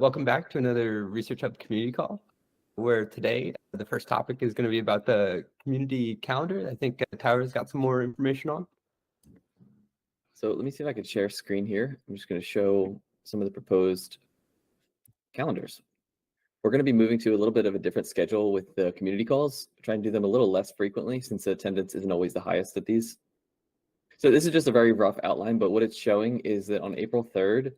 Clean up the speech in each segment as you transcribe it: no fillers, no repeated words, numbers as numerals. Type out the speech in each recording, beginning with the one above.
Welcome back to another ResearchHub community call, where today the first topic is going to be about the community calendar. I think Tyler's got some more information on. So let me see if I can share screen here. I'm just going to show some of the proposed calendars. We're going to be moving to a little bit of a different schedule with the community calls, trying to do them a little less frequently since the attendance isn't always the highest at these. So this is just a very rough outline, but what it's showing is that on April 3rd,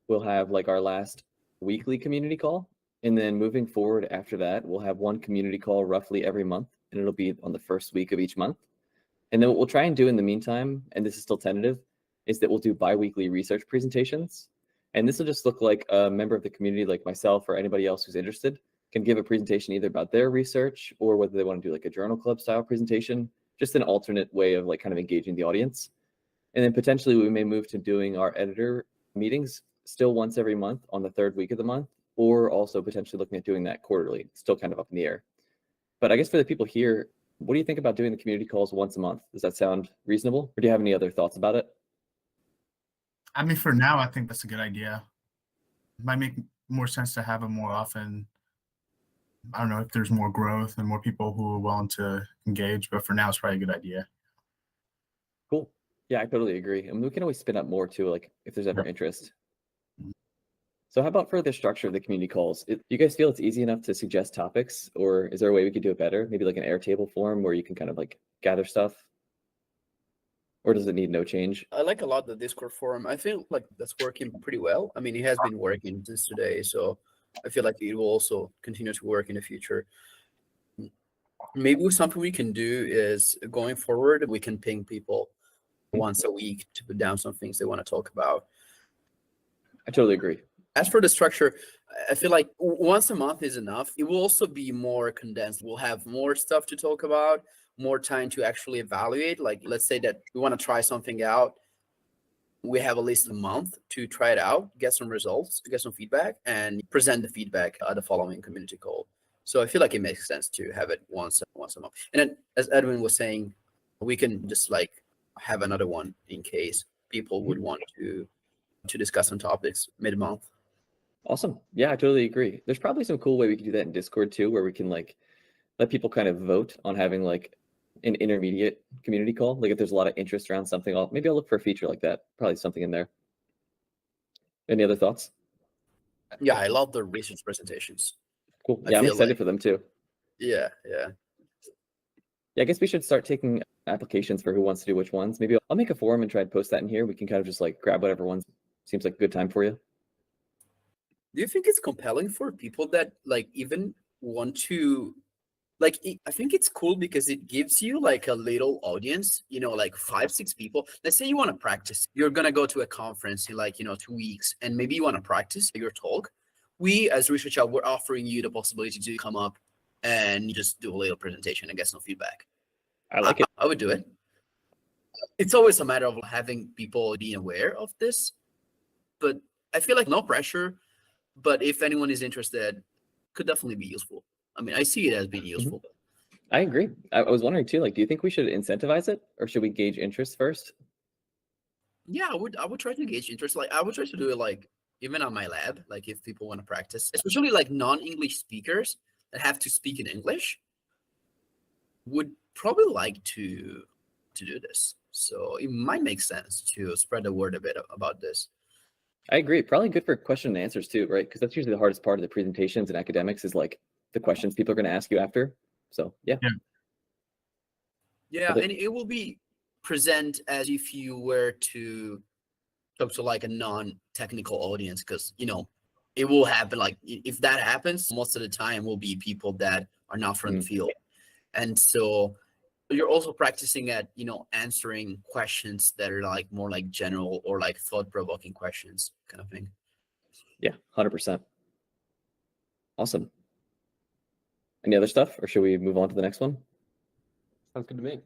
we'll have like our last weekly community call. And then moving forward after that, we'll have one community call roughly every month, and it'll be on the first week of each month. And then what we'll try and do in the meantime, and this is still tentative, is that we'll do bi-weekly research presentations. And this will just look like a member of the community like myself or anybody else who's interested can give a presentation either about their research or whether they want to do like a journal club style presentation, just an alternate way of like kind of engaging the audience. And then potentially we may move to doing our editor meetings still once every month on the third week of the month, or also potentially looking at doing that quarterly. It's still kind of up in the air. But I guess for the people here, what do you think about doing the community calls once a month? Does that sound reasonable? Or do you have any other thoughts about it? I mean, for now, I think that's a good idea. It might make more sense to have them more often. I don't know if there's more growth and more people who are willing to engage, but for now, it's probably a good idea. Cool. Yeah, I totally agree. I mean, we can always spin up more too, like if there's ever interest. So how about for the structure of the community calls? Do you guys feel it's easy enough to suggest topics, or is there a way we could do it better? Maybe like an Airtable form where you can kind of like gather stuff? Or does it need no change? I like a lot the Discord forum. I feel like that's working pretty well. I mean, it has been working since today, so I feel like it will also continue to work in the future. Maybe something we can do is going forward, we can ping people once a week to put down some things they want to talk about. I totally agree. As for the structure, I feel like once a month is enough. It will also be more condensed. We'll have more stuff to talk about, more time to actually evaluate. Like, let's say that we want to try something out. We have at least a month to try it out, get some results, get some feedback, and present the feedback at the following community call. So I feel like it makes sense to have it once a month. And then, as Edwin was saying, we can just like have another one in case people would want to discuss some topics mid-month. Awesome. Yeah, I totally agree. There's probably some cool way we could do that in Discord too, where we can like let people kind of vote on having like an intermediate community call. Like if there's a lot of interest around something, maybe I'll look for a feature like that. Probably something in there. Any other thoughts? Yeah, I love the research presentations. Cool. Yeah, I'm excited for them too. Yeah. Yeah, I guess we should start taking applications for who wants to do which ones. Maybe I'll make a forum and try and post that in here. We can kind of just like grab whatever one seems like a good time for you. Do you think it's compelling for people that like even want to like, I think it's cool because it gives you like a little audience, like 5-6 people. Let's say you want to practice. You're going to go to a conference in like, 2 weeks, and maybe you want to practice your talk. We as ResearchHub, we're offering you the possibility to come up and just do a little presentation and get some feedback. I like it. I would do it. It's always a matter of having people being aware of this, but I feel like no pressure. But if anyone is interested, could definitely be useful. I mean, I see it as being useful. I agree. I was wondering too, like, do you think we should incentivize it or should we gauge interest first? Yeah, I would try to gauge interest. Like I would try to do it like even on my lab, like if people want to practice, especially like non-English speakers that have to speak in English would probably like to do this. So it might make sense to spread the word a bit about this. I agree. Probably good for question and answers too, right? Because that's usually the hardest part of the presentations and academics is like the questions people are going to ask you after. So yeah. Yeah, and it will be present as if you were to talk to like a non-technical audience, because it will happen. Like if that happens, most of the time will be people that are not from the field, and so you're also practicing at answering questions that are like more like general or like thought-provoking questions kind of thing. Yeah, 100%. Awesome. Any other stuff, or should we move on to the next one? Sounds good to me.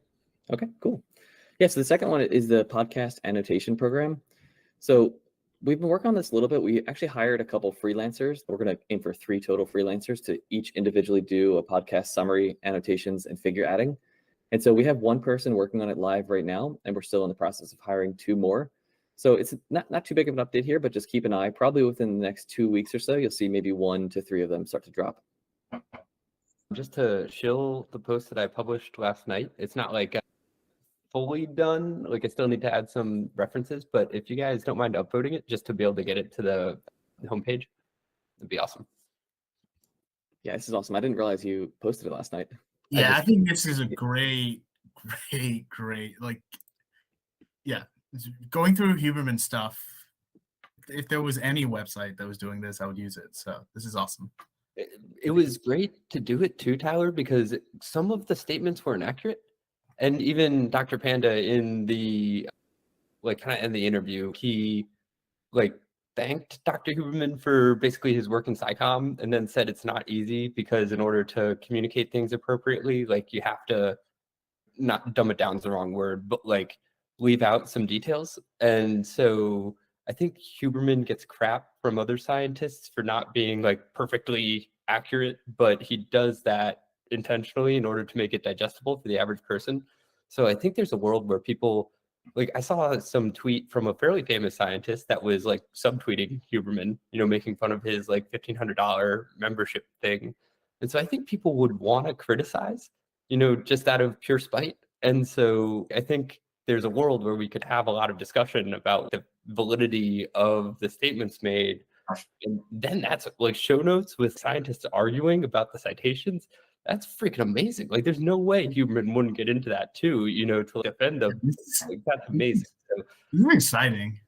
Okay, cool. Yeah, so the second one is the podcast annotation program. So we've been working on this a little bit. We actually hired a couple freelancers. We're going to aim for 3 total freelancers to each individually do a podcast summary, annotations, and figure adding. And so we have one person working on it live right now, and we're still in the process of hiring 2 more. So it's not too big of an update here, but just keep an eye. Probably within the next 2 weeks or so, you'll see maybe 1 to 3 of them start to drop. Just to shill the post that I published last night, it's not like fully done. Like I still need to add some references, but if you guys don't mind upvoting it just to be able to get it to the homepage, it'd be awesome. Yeah, this is awesome. I didn't realize you posted it last night. Yeah, I think this is a great, like, yeah, going through Huberman stuff. If there was any website that was doing this, I would use it. So this is awesome. It was great to do it too, Tyler, because some of the statements were inaccurate. And even Dr. Panda in the, like, kind of in the interview, he, like, thanked Dr. Huberman for basically his work in SciComm and then said it's not easy because in order to communicate things appropriately, like, you have to, not dumb it down is the wrong word, but, like, leave out some details. And so I think Huberman gets crap from other scientists for not being like perfectly accurate, but he does that intentionally in order to make it digestible for the average person. So I think there's a world where people, like I saw some tweet from a fairly famous scientist that was like subtweeting Huberman, making fun of his like $1,500 membership thing. And so I think people would want to criticize, just out of pure spite. And so I think there's a world where we could have a lot of discussion about the validity of the statements made. And then that's like show notes with scientists arguing about the citations. That's freaking amazing. Like there's no way Huberman wouldn't get into that too, to defend them. Like, that's amazing. So, This is exciting.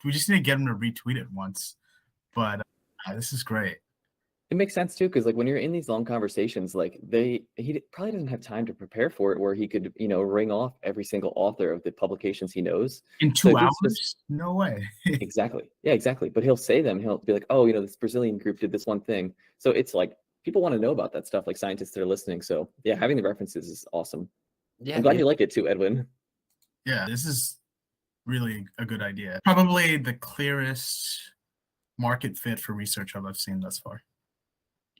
We just need to get him to retweet it once. But this is great. It makes sense too, because like when you're in these long conversations, like he probably doesn't have time to prepare for it, where he could, ring off every single author of the publications he knows in 2 hours. No way. Exactly. Yeah, exactly. But he'll say them. He'll be like, oh, this Brazilian group did this one thing. So it's like people want to know about that stuff, like scientists that are listening. So yeah, having the references is awesome. Yeah, I'm glad you like it too, Edwin. Yeah, this is really a good idea. Probably the clearest market fit for ResearchHub I've seen thus far.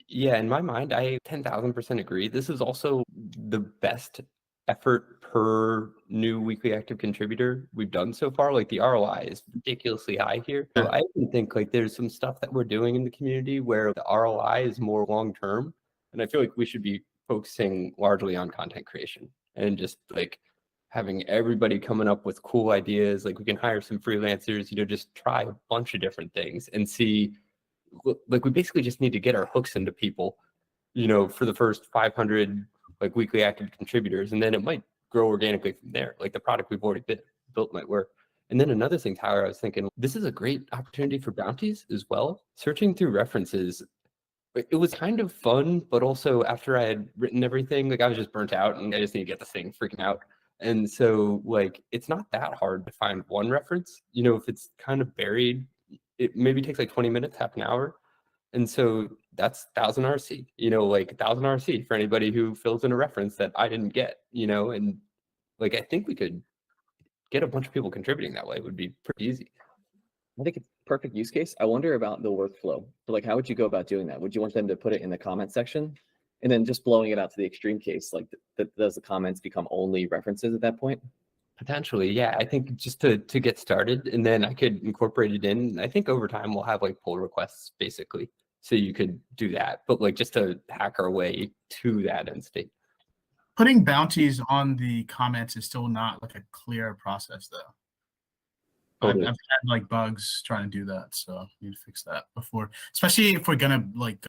Yeah, in my mind, I 10,000% agree. This is also the best effort per new weekly active contributor we've done so far. Like the ROI is ridiculously high here. So I even think like there's some stuff that we're doing in the community where the ROI is more long-term. And I feel like we should be focusing largely on content creation and just like having everybody coming up with cool ideas. Like we can hire some freelancers, just try a bunch of different things and see. Like we basically just need to get our hooks into people, for the first 500 like weekly active contributors, and then it might grow organically from there. Like the product we've already built might work. And then another thing, Tyler, I was thinking, this is a great opportunity for bounties as well. Searching through references, it was kind of fun, but also after I had written everything, like I was just burnt out and I just need to get this thing freaking out. And so like, it's not that hard to find one reference, if it's kind of buried, it maybe takes like 20 minutes, half an hour. And so that's 1,000 RC, like 1,000 RC for anybody who fills in a reference that I didn't get, and like, I think we could get a bunch of people contributing that way. It would be pretty easy. I think it's a perfect use case. I wonder about the workflow. So like, how would you go about doing that? Would you want them to put it in the comment section and then just blowing it out to the extreme case? Like does the comments become only references at that point? Potentially, yeah. I think just to get started, and then I could incorporate it in. I think over time we'll have like pull requests basically, so you could do that. But like just to hack our way to that end state. Putting bounties on the comments is still not like a clear process though. I've had like bugs trying to do that, so I need to fix that before, especially if we're gonna like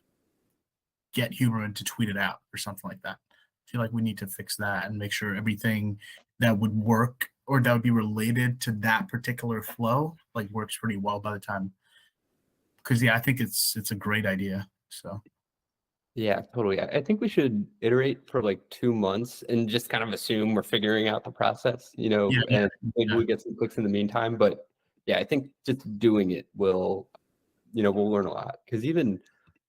get Huberman to tweet it out or something like that. I feel like we need to fix that and make sure everything that would work or that would be related to that particular flow like works pretty well by the time. Because yeah, I think it's a great idea. So yeah, totally. I think we should iterate for like 2 months and just kind of assume we're figuring out the process, and maybe we get some clicks in the meantime. But yeah, I think just doing it will, we'll learn a lot. Because even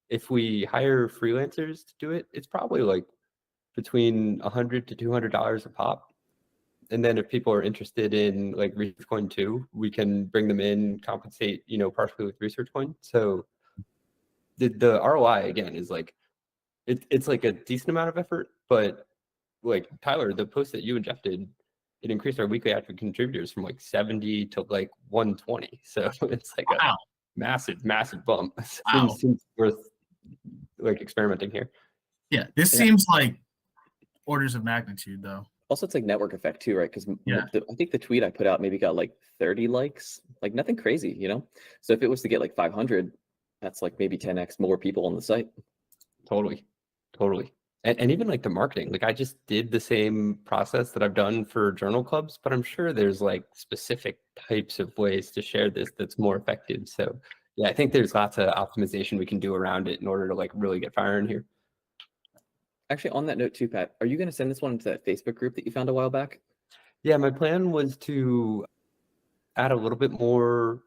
if we hire freelancers to do it, it's probably like between $100 to $200 a pop. And then if people are interested in like ResearchCoin too, we can bring them in, compensate, partially with ResearchCoin. So the ROI again is like, it's like a decent amount of effort, but like Tyler, the post that you and Jeff did, it increased our weekly active contributors from like 70 to like 120. So it's like a Wow. massive bump. Wow. Seems worth like experimenting here. Yeah, this Yeah. seems like orders of magnitude, though. Also, it's like network effect too, right? Because Yeah. I think the tweet I put out maybe got like 30 likes, like nothing crazy, you know? So if it was to get like 500, that's like maybe 10x more people on the site. Totally. And even like the marketing, like I just did the same process that I've done for journal clubs, but I'm sure there's like specific types of ways to share this that's more effective. So yeah, I think there's lots of optimization we can do around it in order to like really get firing here. Actually, on that note too, Pat, are you going to send this one to that Facebook group that you found a while back? Yeah, my plan was to add a little bit more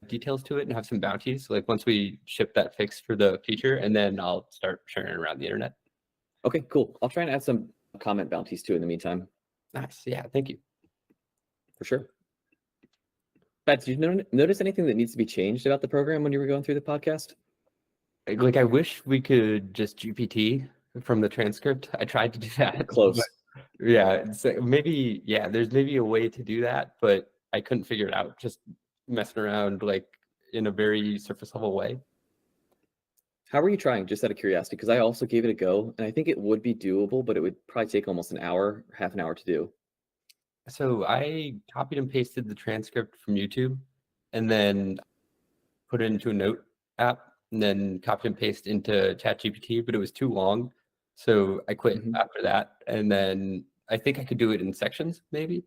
details to it and have some bounties, like once we ship that fix for the feature, and then I'll start sharing it around the internet. Okay, cool. I'll try and add some comment bounties too in the meantime. Nice. Yeah, thank you. For sure. Pat, did you notice anything that needs to be changed about the program when you were going through the podcast? Like I wish we could just GPT from the transcript. I tried to do that. Close. But yeah, maybe, there's maybe a way to do that, but I couldn't figure it out. Just messing around like in a very surface level way. How are you trying, just out of curiosity? Because I also gave it a go, and I think it would be doable, but it would probably take almost an hour, half an hour to do. So I copied and pasted the transcript from YouTube and then put it into a note app and then copy and paste into ChatGPT, but it was too long. So I quit after that. And then I think I could do it in sections, maybe.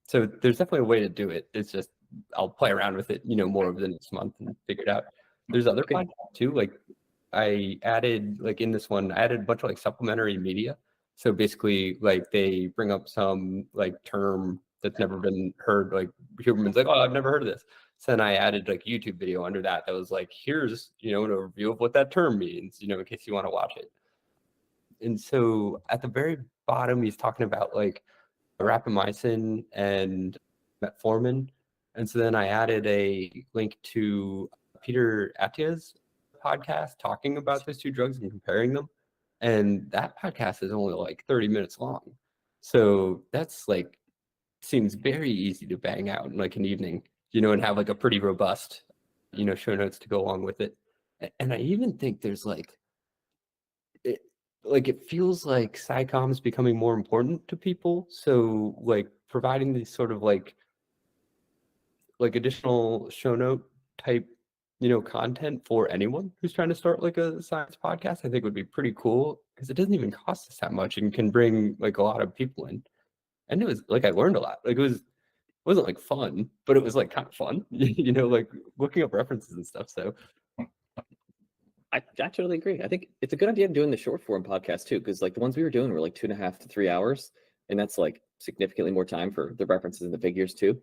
So there's definitely a way to do it. It's just I'll play around with it, more over the next month and figure it out. There's other podcasts too. Like I added, like in this one, I added a bunch of like supplementary media. So basically, like they bring up some like term that's never been heard. Like humans like, oh, I've never heard of this. So then I added like YouTube video under that was like, here's an overview of what that term means, in case you want to watch it. And so at the very bottom, he's talking about like rapamycin and metformin. And so then I added a link to Peter Attia's podcast talking about those two drugs and comparing them. And that podcast is only like 30 minutes long. So that's like, seems very easy to bang out in like an evening, and have like a pretty robust, show notes to go along with it. And I even think there's like, it feels like SciComm is becoming more important to people. So like providing these sort of like additional show note type, content for anyone who's trying to start like a science podcast, I think would be pretty cool because it doesn't even cost us that much and can bring like a lot of people in. And it was like, I learned a lot. Like it wasn't like fun, but it was like kind of fun, like looking up references and stuff. So I totally agree. I think it's a good idea doing the short form podcast too, because like the ones we were doing were like 2.5 to 3 hours, and that's like significantly more time for the references and the figures too.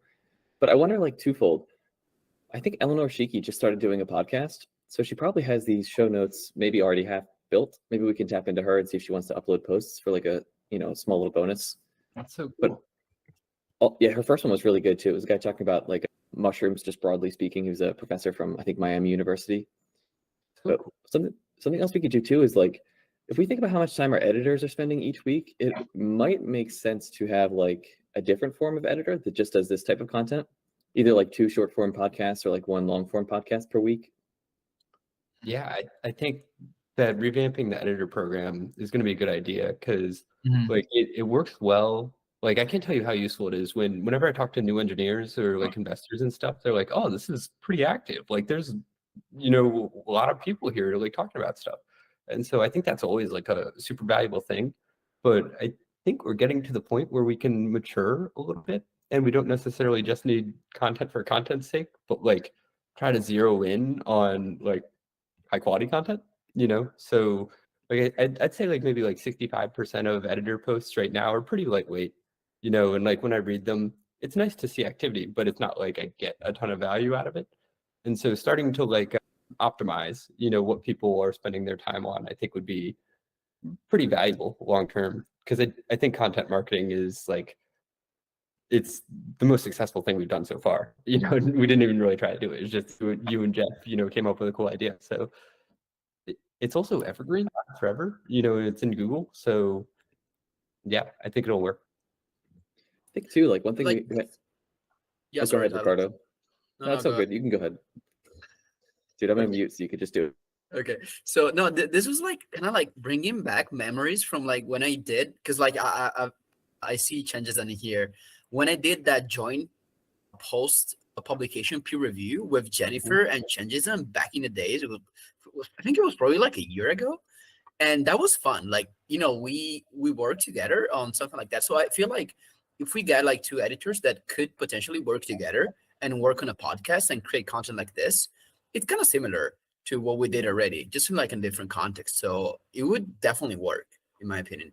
But I wonder like twofold. I think Eleanor Shiki just started doing a podcast, so she probably has these show notes maybe already half built. Maybe we can tap into her and see if she wants to upload posts for like a small little bonus. that's so But cool. oh yeah, her first one was really good too. It was a guy talking about like mushrooms, just broadly speaking. He was a professor from I think Miami University. So But cool. something else we could do too is like, if we think about how much time our editors are spending each week, it might make sense to have like a different form of editor that just does this type of content, either like 2 short form podcasts or like 1 long form podcast per week. Yeah, I think that revamping the editor program is going to be a good idea because like it works well. Like I can't tell you how useful it is whenever I talk to new engineers or like investors and stuff, they're like, oh, this is pretty active. Like there's, a lot of people here like talking about stuff. And so I think that's always like a super valuable thing. But I think we're getting to the point where we can mature a little bit and we don't necessarily just need content for content's sake, but like try to zero in on like high quality content, So like I'd say like maybe like 65% of editor posts right now are pretty lightweight, and like when I read them, it's nice to see activity, but it's not like I get a ton of value out of it. And so starting to like optimize, what people are spending their time on, I think would be pretty valuable long term. Because I think content marketing is like, it's the most successful thing we've done so far. We didn't even really try to do it. It's just you and Jeff, came up with a cool idea. So it's also evergreen forever. It's in Google. So yeah, I think it'll work. think too, like one thing Like, we had, yeah, oh, go sorry, ahead, Tyler. Ricardo. No, No, it's go all ahead. good. You can go ahead. Dude, I'm on mute, so you could just do it. Okay, so no, this was like kind of like bringing back memories from like when I did, because like I see changes in here when I did that joint post a publication peer review with Jennifer and changes them back in the days. I think it was probably like a year ago, and that was fun. Like, we worked together on something like that. So I feel like if we get like two editors that could potentially work together and work on a podcast and create content like this, it's kind of similar to what we did already, just in like a different context. So it would definitely work, in my opinion.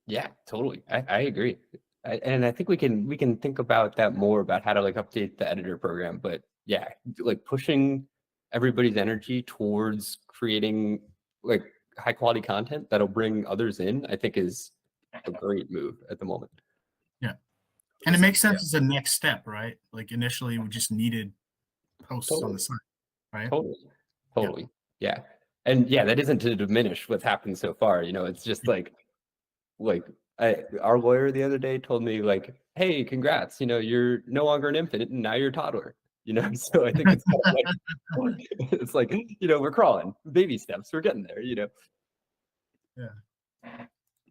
Yeah, totally. I agree. And I think we can think about that more about how to like update the editor program. But yeah, like pushing everybody's energy towards creating like high quality content that'll bring others in, I think is a great move at the moment. Yeah. And it makes Yeah. sense as a next step, right? Like initially we just needed posts on Totally. the site, right? Totally. Yeah. And yeah, that isn't to diminish what's happened so far. It's just like our lawyer the other day told me like, hey, congrats, you're no longer an infant and now you're a toddler. So I think it's kind of like it's like, we're crawling, baby steps, we're getting there.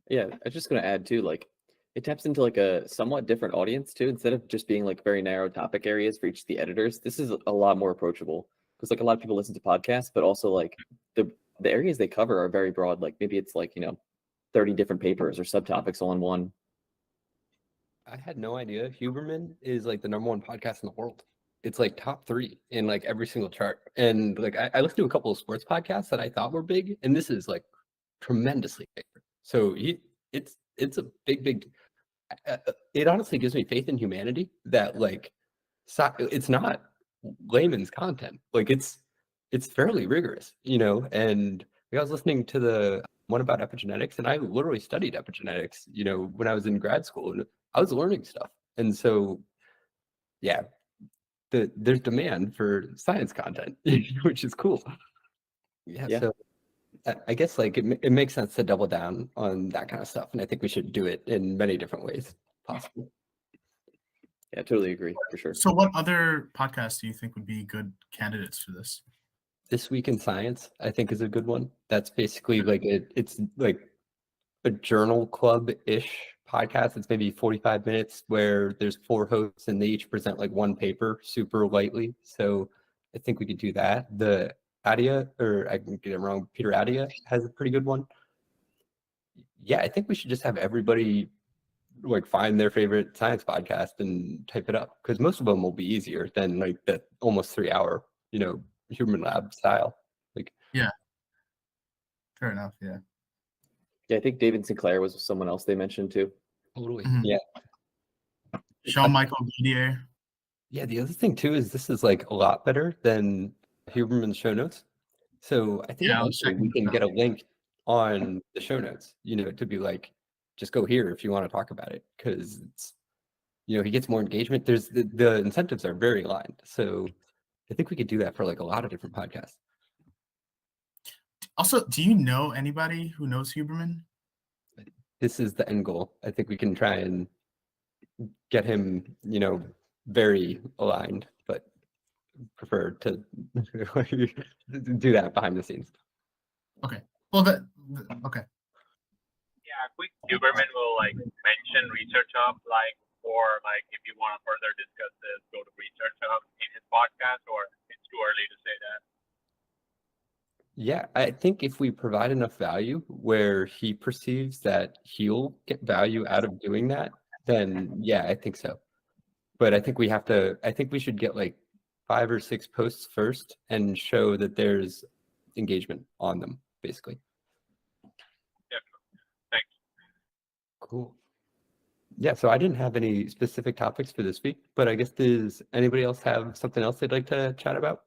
Yeah, I was just gonna add too, like it taps into like a somewhat different audience too. Instead of just being like very narrow topic areas for each of the editors, this is a lot more approachable because like a lot of people listen to podcasts, but also like the areas they cover are very broad. Like maybe it's like 30 different papers or subtopics all in one. I had no idea Huberman is like the #1 podcast in the world. It's like top 3 in like every single chart. And like I listened to a couple of sports podcasts that I thought were big, and this is like tremendously big. So it's a big. It honestly gives me faith in humanity that like it's not layman's content. Like it's fairly rigorous, And I was listening to the one about epigenetics, and I literally studied epigenetics, when I was in grad school, and I was learning stuff. And so, yeah, there's demand for science content, which is cool. Yeah. So I guess like it makes sense to double down on that kind of stuff, and I think we should do it in many different ways possible. Yeah, totally agree for sure. So what other podcasts do you think would be good candidates for this? This Week in Science, I think, is a good one. That's basically like it's like a journal club-ish podcast. It's maybe 45 minutes where there's 4 hosts and they each present like one paper super lightly. So I think we could do that. The Adia, or I can get it wrong, Peter Adia has a pretty good one. Yeah, I think we should just have everybody like find their favorite science podcast and type it up, because most of them will be easier than like that almost 3-hour, Human Lab style. Like, yeah, fair enough. Yeah. Yeah, I think David Sinclair was someone else they mentioned too. totally. Mhm. Yeah. Sean Michael Didier. Yeah, the other thing too is this is like a lot better than Huberman's show notes. So I think Yeah, I was eventually we checking can this get a link on the show notes, to be like, just go here if you want to talk about it, because it's, he gets more engagement. There's the incentives are very aligned. So I think we could do that for like a lot of different podcasts. Also, do you know anybody who knows Huberman? This is the end goal. I think we can try and get him, very aligned, but prefer to do that behind the scenes. Okay. Well, okay. Yeah, quick Huberman will like mention ResearchHub, like, or like if you want to further discuss this, go to ResearchHub in his podcast, or it's too early to say that. Yeah, I think if we provide enough value where he perceives that he'll get value out of doing that, then yeah, I think so. But I think we should get like 5 or 6 posts first and show that there's engagement on them, basically. Definitely. Thanks. Cool. Yeah, so I didn't have any specific topics for this week, but I guess does anybody else have something else they'd like to chat about?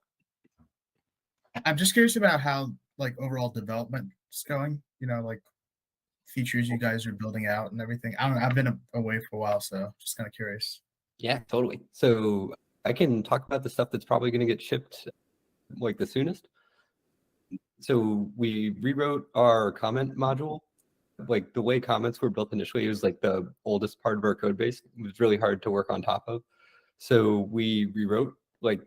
I'm just curious about how like overall development is going. Like features you guys are building out and everything. I don't know. I've been away for a while, so just kind of curious. Yeah, totally. So I can talk about the stuff that's probably going to get shipped like the soonest. So we rewrote our comment module like the way comments were built initially, it was like the oldest part of our code base. It was really hard to work on top of. So we rewrote like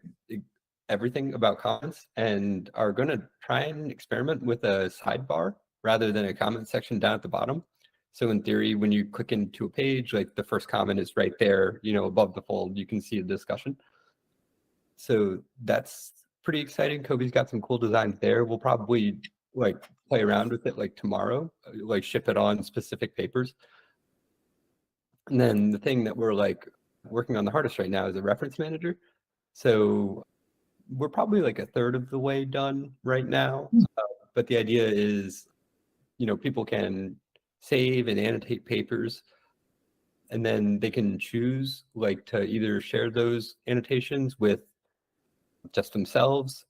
everything about comments and are going to try and experiment with a sidebar rather than a comment section down at the bottom. So in theory, when you click into a page, like the first comment is right there, you know, above the fold, you can see the discussion. So that's pretty exciting. Kobe's got some cool designs there. We'll probably like play around with it like tomorrow, like ship it on specific papers. And then the thing that we're like working on the hardest right now is a reference manager. So we're probably like a third of the way done right now. But the idea is, you know, people can save and annotate papers, and then they can choose like to either share those annotations with just themselves,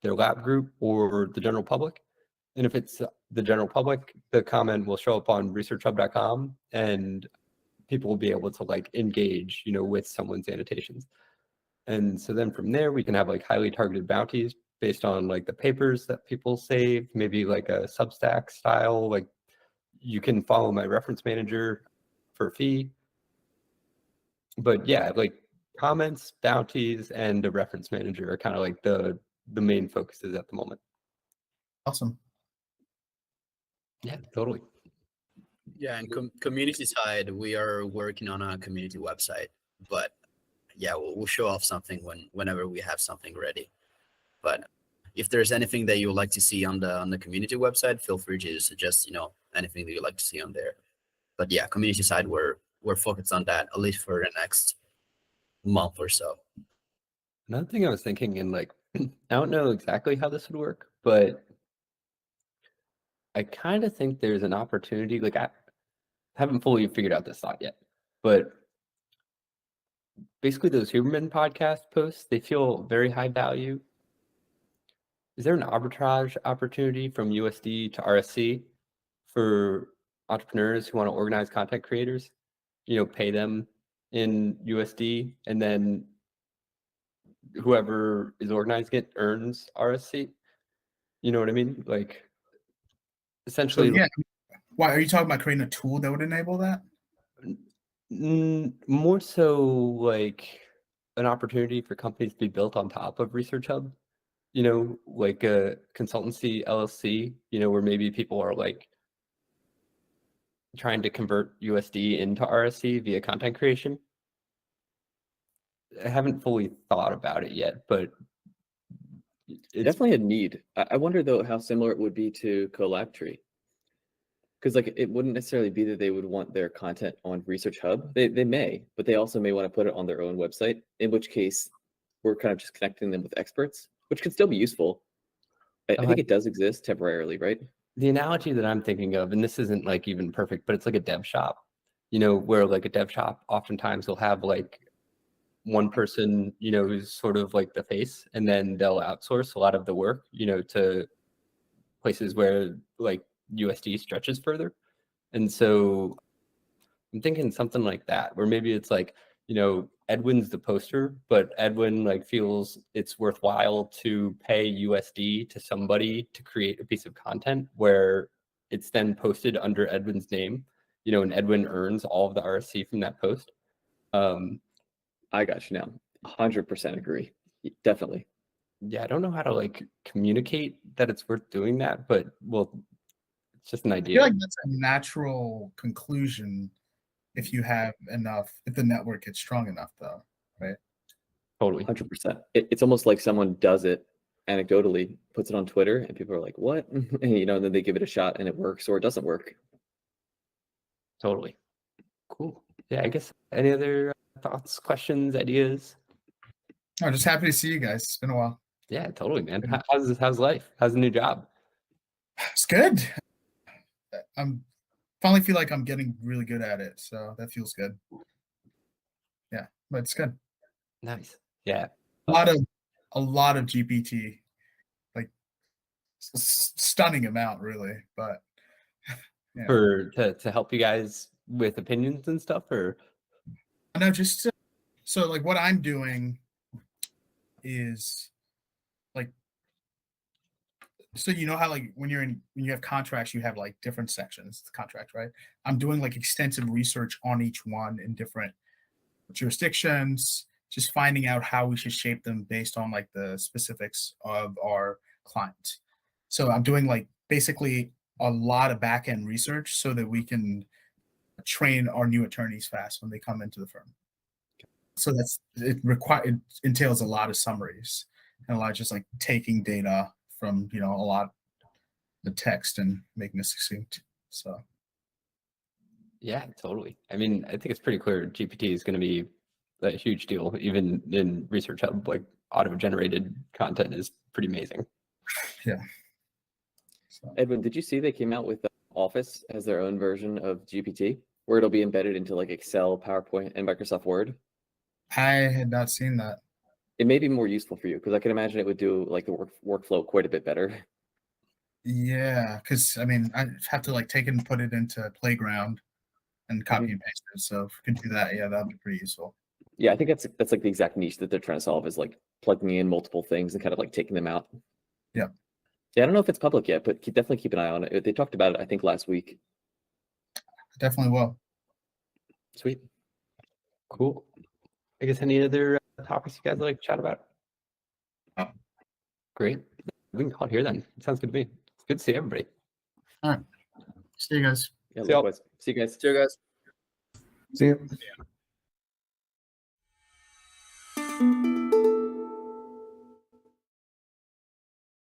their lab group, or the general public. And if it's the general public, the comment will show up on researchhub.com and people will be able to like engage, you know, with someone's annotations. And so then from there, we can have like highly targeted bounties based on like the papers that people save, maybe like a Substack style, like you can follow my reference manager for a fee. But yeah, like comments, bounties, and a reference manager are kind of like the main focuses at the moment. Awesome. Yeah, totally. Yeah, and community side, we are working on a community website, but yeah, we'll show off something whenever we have something ready. But if there's anything that you would like to see on the community website, feel free to suggest, you know, anything that you'd like to see on there. But yeah, community side, we're focused on that at least for the next month or so. Another thing I was thinking, and like, I don't know exactly how this would work, but I kind of think there's an opportunity. Like, I haven't fully figured out this thought yet, but basically those Huberman podcast posts, they feel very high value. Is there an arbitrage opportunity from USD to RSC for entrepreneurs who want to organize content creators? You know, pay them in USD, and then whoever is organizing it earns RSC. You know what I mean? Like, So essentially, yeah, why are you talking about creating a tool that would enable that? more so like an opportunity for companies to be built on top of ResearchHub. You know, like a consultancy LLC, you know, where maybe people are like trying to convert USD into RSC via content creation. I haven't fully thought about it yet, but it's Definitely a need. I wonder though how similar it would be to Collabtree. Because like it wouldn't necessarily be that they would want their content on ResearchHub. They may, but they also may want to put it on their own website, in which case we're kind of just connecting them with experts, which could still be useful. I think it does exist temporarily, right? the analogy that I'm thinking of, and this isn't like even perfect, but it's like a dev shop, you know, where like a dev shop oftentimes will have like one person, you know, who's sort of like the face, and then they'll outsource a lot of the work, you know, to places where like USD stretches further. And so I'm thinking something like that, where maybe it's like, you know, Edwin's the poster, but Edwin like feels it's worthwhile to pay USD to somebody to create a piece of content where it's then posted under Edwin's name, you know, and Edwin earns all of the RSC from that post. I got you now. 100% agree. Definitely. Yeah, I don't know how to like communicate that it's worth doing that, but well, it's just an I idea. feel like that's a natural conclusion if you have enough, if the network gets strong enough, though, right? Totally. 100%. It's almost like someone does it anecdotally, puts it on Twitter, and people are like, "What?" And, you know, and then they give it a shot, and it works or it doesn't work. Totally. Cool. Yeah, I guess any other thoughts, questions, ideas? I'm just happy to see you guys. It's been a while. Yeah, totally, man. How's life? How's the new job? It's good. I'm finally feel like I'm getting really good at it, so that feels good. Yeah, but it's good. Nice. Yeah. A lot of GPT, like stunning amount, really. But yeah, To help you guys with opinions and stuff, or no, just so like what I'm doing is like So you know how like when you have contracts, you have like different sections, contract, right? I'm doing like extensive research on each one in different jurisdictions, just finding out how we should shape them based on like the specifics of our client. So I'm doing like basically a lot of back end research so that we can train our new attorneys fast when they come into the firm. So it entails a lot of summaries and a lot of just like taking data from a lot of the text and making it succinct. So Yeah, totally. I mean, I think it's pretty clear GPT is going to be a huge deal. Even in ResearchHub, like auto-generated content is pretty amazing. yeah. So, Edwin, did you see they came out with Office as their own version of GPT, where it'll be embedded into like Excel, PowerPoint, and Microsoft Word? I had not seen that. It may be more useful for you because I can imagine it would do like the workflow quite a bit better. Yeah, because I mean, I have to like take it and put it into Playground and copy and paste it. So if we can do that, yeah, that'd be pretty useful. Yeah, I think that's like the exact niche that they're trying to solve, is like plugging in multiple things and kind of like taking them out. Yeah. Yeah, I don't know if it's public yet, but definitely keep an eye on it. They talked about it, I think, last week. Definitely will. Sweet. Cool. I guess any other topics you guys would like to chat about? Great. We can call it here then. Sounds good to me. It's good to see everybody. All right. See you guys. Yeah, See y'all. likewise. See you guys. See you guys. See you.